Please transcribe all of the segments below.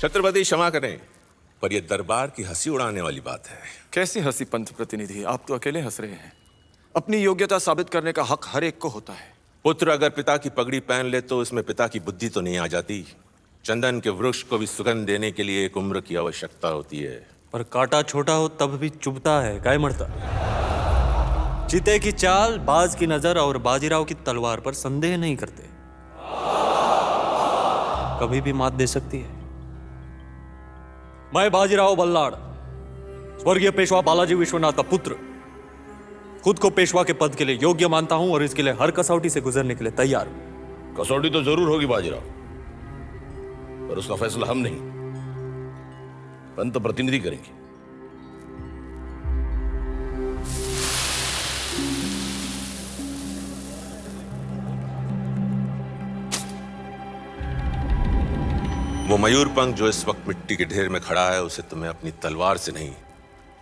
छत्रपति क्षमा करें, पर यह दरबार की हंसी उड़ाने वाली बात है। कैसी हंसी पंत प्रतिनिधि, आप तो अकेले हंस रहे हैं। अपनी योग्यता साबित करने का हक हर एक को होता है। पुत्र अगर पिता की पगड़ी पहन ले तो उसमें पिता की बुद्धि तो नहीं आ जाती। चंदन के वृक्ष को भी सुगंध देने के लिए एक उम्र की आवश्यकता होती है। पर कांटा छोटा हो तब भी चुभता है, काय मरता। चीते की चाल, बाज की नजर और बाजीराव की तलवार पर संदेह नहीं करते, कभी भी मात दे सकती है। मैं बाजीराव बल्लाड़, स्वर्गीय पेशवा बालाजी विश्वनाथ का पुत्र, खुद को पेशवा के पद के लिए योग्य मानता हूं और इसके लिए हर कसौटी से गुजरने के लिए तैयार हूं। कसौटी तो जरूर होगी बाजीराव, पर उसका फैसला हम नहीं, पंत प्रतिनिधि करेंगे। वो मयूरपंख जो इस वक्त मिट्टी के ढेर में खड़ा है, उसे तुम्हें अपनी तलवार से नहीं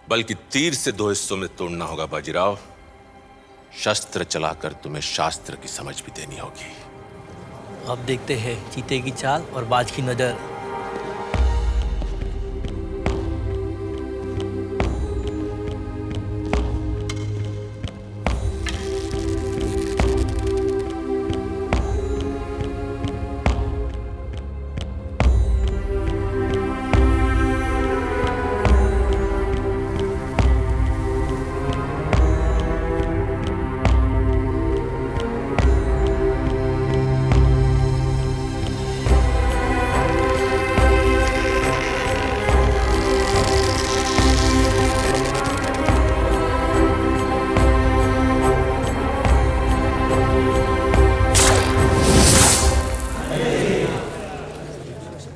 बल्कि तीर से 2 हिस्सों में तोड़ना होगा बाजीराव। शस्त्र चलाकर तुम्हें शास्त्र की समझ भी देनी होगी। अब देखते हैं चीते की चाल और बाज की नजर।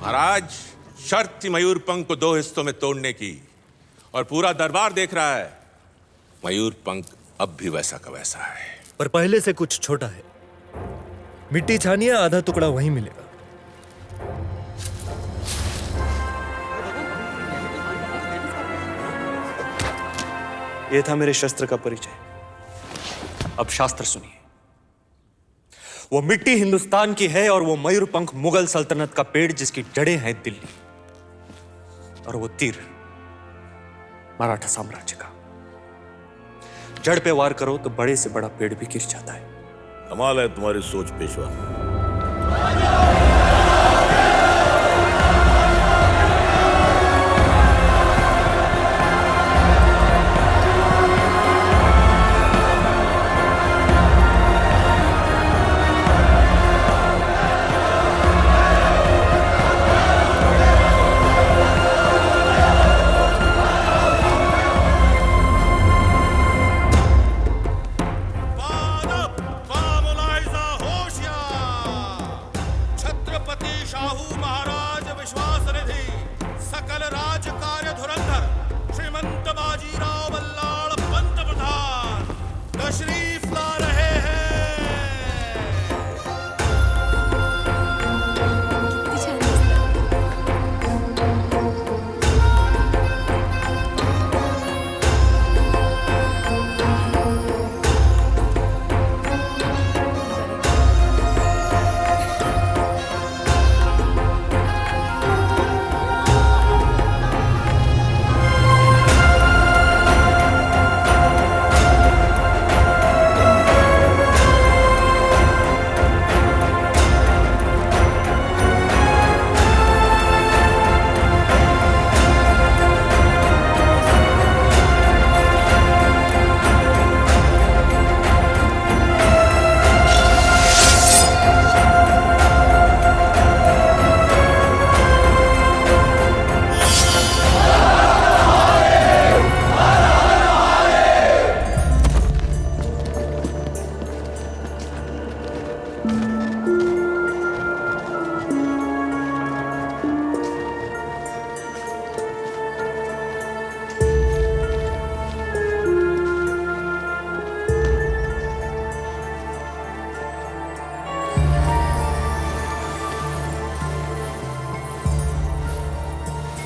महाराज, शर्त थी मयूरपंख को 2 हिस्सों में तोड़ने की, और पूरा दरबार देख रहा है। मयूरपंख अब भी वैसा का वैसा है, पर पहले से कुछ छोटा है। मिट्टी छानिए, आधा टुकड़ा वहीं मिलेगा। यह था मेरे शस्त्र का परिचय। अब शास्त्र सुनिए। वो मिट्टी हिंदुस्तान की है और वो मयूरपंख मुगल सल्तनत का पेड़ जिसकी जड़ें हैं दिल्ली, और वो तीर मराठा साम्राज्य का। जड़ पे वार करो तो बड़े से बड़ा पेड़ भी गिर जाता है। कमाल है तुम्हारी सोच पेशवा।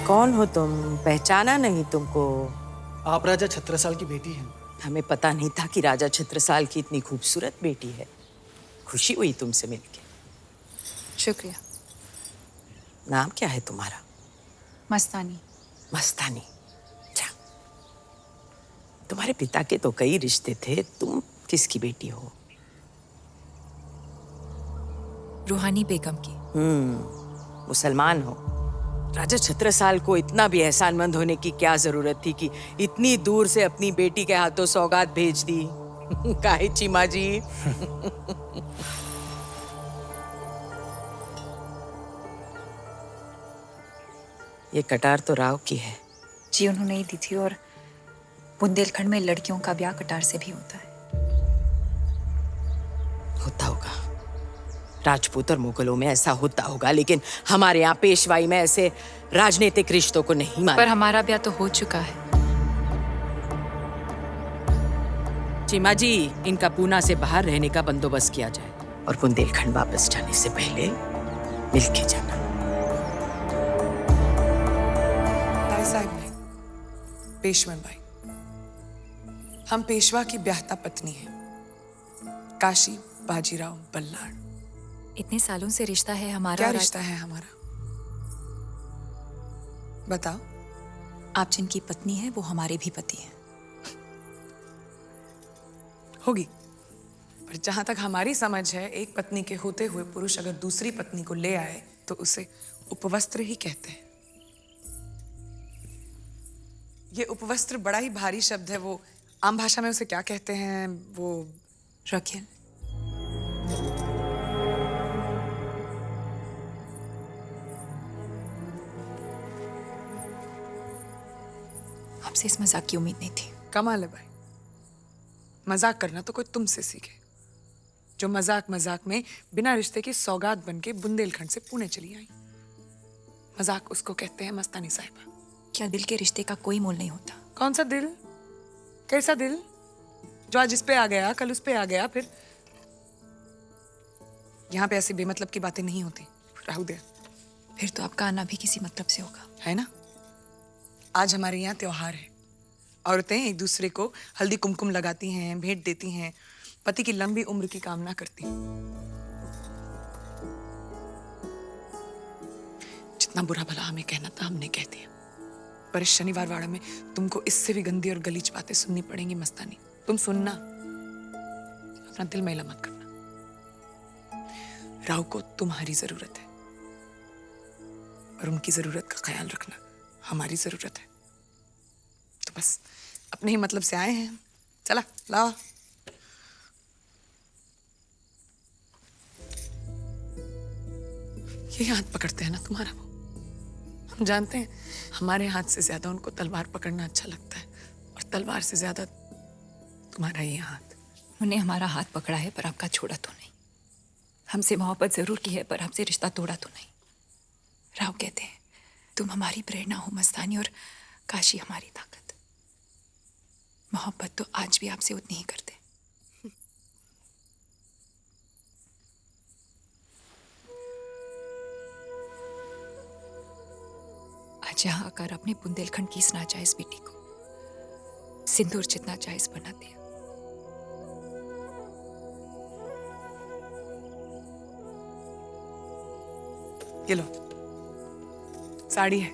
कौन हो तुम? पहचाना नहीं तुमको। आप राजा छत्रसाल की बेटी हैं। हमें पता नहीं था कि राजा छत्रसाल की इतनी खूबसूरत बेटी है। खुशी हुई तुमसे मिलके। शुक्रिया। नाम क्या है तुम्हारा? मस्तानी। मस्तानी। अच्छा, तुम्हारे पिता के तो कई रिश्ते थे, तुम किसकी बेटी हो? रूहानी बेगम की। मुसलमान हो। राजा छत्रसाल को इतना भी एहसानमंद होने की क्या जरूरत थी कि इतनी दूर से अपनी बेटी के हाथों सौगात भेज दी? काहे चीमा जी? ये कटार तो राव की है। जी उन्होंने ही दी थी, और बुंदेलखंड में लड़कियों का ब्याह कटार से भी होता है। होता होगा, राजपूत और मुगलों में ऐसा होता होगा, लेकिन हमारे यहाँ पेशवाई में ऐसे राजनीतिक रिश्तों को नहीं माना। पर हमारा ब्याह तो हो चुका है। चीमा जी, इनका पूना से बाहर रहने का बंदोबस्त किया जाए और बुंदेलखंड वापस जाने से पहले मिलके जाना। ताई साहब भाई, पेशवा भाई, हम पेशवा की ब्याहता पत्नी हैं, काशी बाजीराव बल्लाड़। इतने सालों से रिश्ता है हमारा। क्या रिश्ता है हमारा? बताओ। आप जिनकी पत्नी है वो हमारे भी पति हैं। होगी, पर जहां तक हमारी समझ है, एक पत्नी के होते हुए पुरुष अगर दूसरी पत्नी को ले आए तो उसे उपवस्त्र ही कहते हैं। ये उपवस्त्र बड़ा ही भारी शब्द है, वो आम भाषा में उसे क्या कहते हैं? वो रखियल। आपसे इस मजाक की उम्मीद नहीं थी। कमाल है भाई, मजाक करना तो कोई तुमसे सीखे, जो मजाक मजाक में बिना रिश्ते की सौगात बनके बुंदेलखंड से पुणे चली आई। मजाक उसको कहते हैं मस्तानी साहिबा। क्या दिल के रिश्ते का कोई मोल नहीं होता? कौन सा दिल? कैसा दिल? जो आज इस पे आ गया, कल उस पे आ गया, फिर यहाँ पे ऐसी बेमतलब की बातें नहीं होती। राहु दे। फिर तो आपका आना भी किसी मतलब से होगा, है ना? आज हमारे यहाँ त्योहार है, औरतें एक दूसरे को हल्दी कुमकुम लगाती हैं, भेंट देती हैं, पति की लंबी उम्र की कामना करती हैं। जितना बुरा भला हमें कहना था हमने कह दिया, पर इस शनिवार वाड़ा में तुमको इससे भी गंदी और गलीज बातें सुननी पड़ेंगी। मस्तानी, तुम सुनना, अपना दिल मैला मत करना। राव को तुम्हारी जरूरत है और उनकी जरूरत का ख्याल रखना हमारी जरूरत है। तो बस अपने ही मतलब से आए हैं। चला लाओ। यही हाथ पकड़ते हैं ना तुम्हारा वो। हम जानते हैं हमारे हाथ से ज्यादा उनको तलवार पकड़ना अच्छा लगता है, और तलवार से ज्यादा तुम्हारा ये हाथ। उन्हें हमारा हाथ पकड़ा है पर आपका छोड़ा तो नहीं। हमसे मोहब्बत जरूर की है पर आपसे रिश्ता तोड़ा तो नहीं। राव कहते हैं तुम हमारी प्रेरणा हो मस्तानी, और काशी हमारी ताकत। मोहब्बत तो आज भी आपसे उतनी ही करते। आज यहाँ आकर अपने बुंदेलखंड की इस नाजायज बेटी को सिंदूर जितना जायज बना दिया। ये लो, साड़ी है,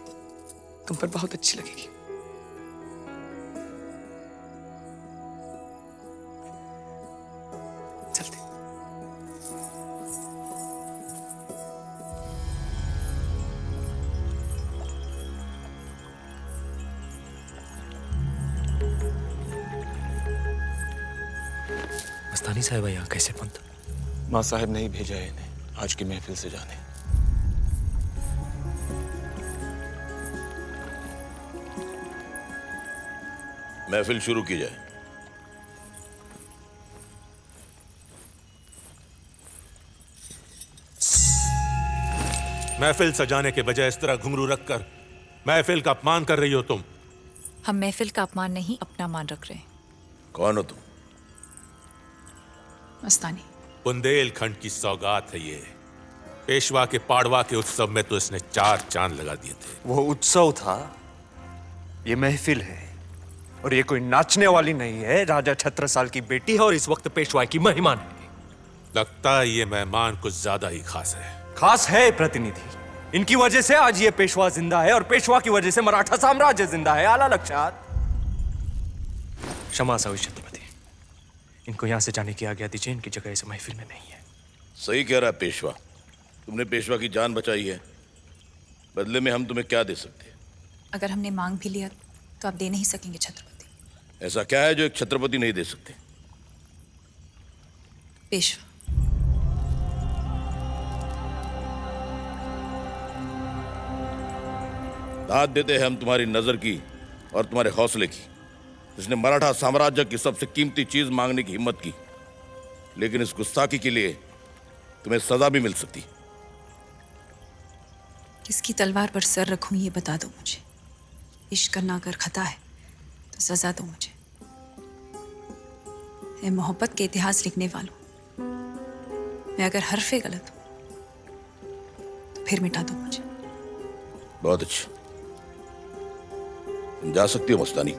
तुम पर बहुत अच्छी लगेगी। चलते। मस्तानी साहिबा यहाँ कैसे पंत? माँ साहब ने ही भेजा है इन्हें आज की महफिल से जाने। महफिल शुरू की जाए। महफिल सजाने के बजाय इस तरह घुंघरू रखकर महफिल का अपमान कर रही हो तुम। हम महफिल का अपमान नहीं अपना मान रख रहे हैं। कौन हो तुम? मस्तानी। बुंदेलखंड की सौगात है ये। पेशवा के पाड़वा के उत्सव में तो इसने 4 चांद लगा दिए थे। वो उत्सव था, ये महफिल है, और ये कोई नाचने वाली नहीं है। राजा छत्रसाल की बेटी है और इस वक्त पेशवाई की मेहमान है। लगता है ये मेहमान कुछ ज्यादा ही खास है। खास है प्रतिनिधि, इनकी वजह से आज ये पेशवा जिंदा है और पेशवा की वजह से मराठा साम्राज्य जिंदा है। आला लक्षात। क्षमा सावी छत्रपति, इनको यहां से जाने की आज्ञा दीजिए। इनकी जगह इस महफिल में नहीं है। सही कह रहा है पेशवा। तुमने पेशवा की जान बचाई है, बदले में हम तुम्हें क्या दे सकते हैं? अगर हमने मांग भी लिया तो आप दे नहीं सकेंगे छत्रपति। ऐसा क्या है जो एक छत्रपति नहीं दे सकते? पेशवा, दाद देते हैं हम तुम्हारी नजर की और तुम्हारे हौसले की, जिसने मराठा साम्राज्य की सबसे कीमती चीज मांगने की हिम्मत की। लेकिन इस गुस्ताखी के लिए तुम्हें सजा भी मिल सकती। किसकी तलवार पर सर रखूं ये बता दो मुझे। इश्क करना अगर खता है तो सजा दो मुझे। मैं मोहब्बत के इतिहास लिखने वालों, मैं अगर हरफे गलत हूं तो फिर मिटा दो मुझे। बहुत अच्छा, तुम जा सकती हो मस्तानी।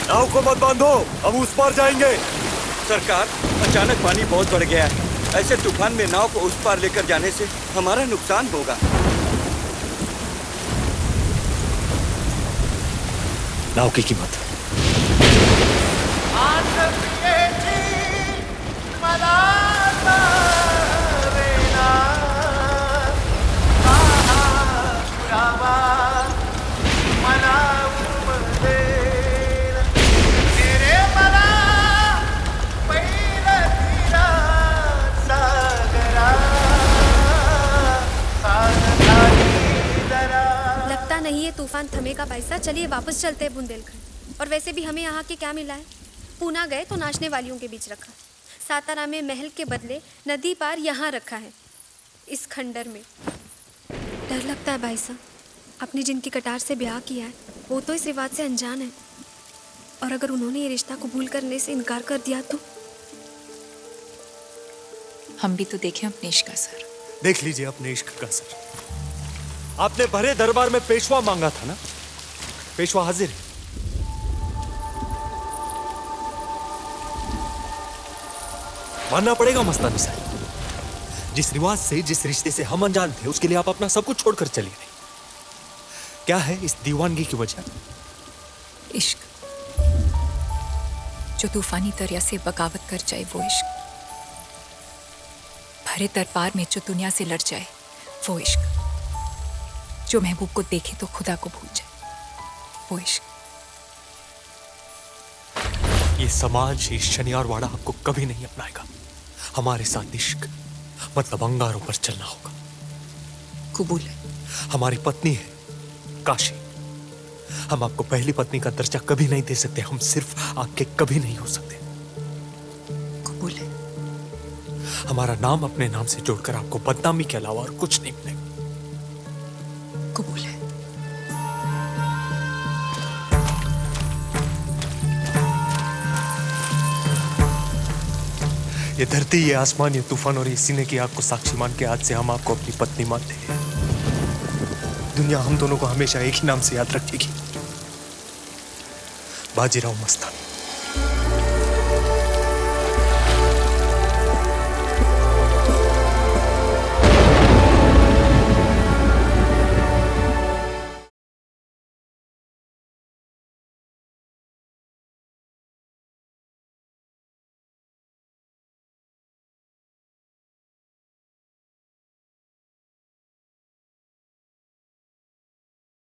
नाव को मत बांधो, अब उस पार जाएंगे। सरकार, अचानक पानी बहुत बढ़ गया है। ऐसे तूफान में नाव को उस पार लेकर जाने से हमारा नुकसान होगा। नाव की कीमत नहीं, ये तूफान थमेगा पैसा। चलिए वापस चलते हैं बुंदेलखंड। और वैसे भी हमें यहाँ के क्या मिला है? पूना गए तो नाचने वालियों के बीच रखा, सातारा में महल के बदले नदी पार यहाँ रखा है, इस खंडर में। डर लगता है भाई साहब, आपने जिनकी कटार से ब्याह किया है वो तो इस रिवाज से अनजान है, और अगर उन्होंने ये रिश्ता कबूल करने से इनकार कर दिया तो? हम भी तो देखें अपने इश्क का असर। देख लीजिए अपने इश्क का असर। आपने भरे दरबार में पेशवा मांगा था ना, पेशवा हाजिर है। मानना पड़ेगा मस्तानी साहब, जिस रिवाज से, जिस रिश्ते से हम अनजान थे, उसके लिए आप अपना सब कुछ छोड़कर चली गई। क्या है इस दीवानगी की वजह? इश्क, जो तूफानी दरिया से बगावत कर जाए वो इश्क, भरे दरबार में जो दुनिया से लड़ जाए वो इश्क, जो महबूब को देखे तो खुदा को भूल जाए वो इश्क। ये समाज, ये शनियारवाड़ा आपको कभी नहीं अपनाएगा। हमारे साथ इश्क मतलब अंगारों पर चलना होगा। कबूल है। हमारी पत्नी है काशी, हम आपको पहली पत्नी का दर्जा कभी नहीं दे सकते। हम सिर्फ आपके कभी नहीं हो सकते। कबूल है। हमारा नाम अपने नाम से जोड़कर आपको बदनामी के अलावा और कुछ नहीं मिलेगा। कबूल है। ये धरती, ये आसमान, ये तूफान और ये सीने की आग को साक्षी मान के आज से हम आपको अपनी पत्नी मानते हैं। दुनिया हम दोनों को हमेशा एक ही नाम से याद रखेगी, बाजीराव मस्तानी।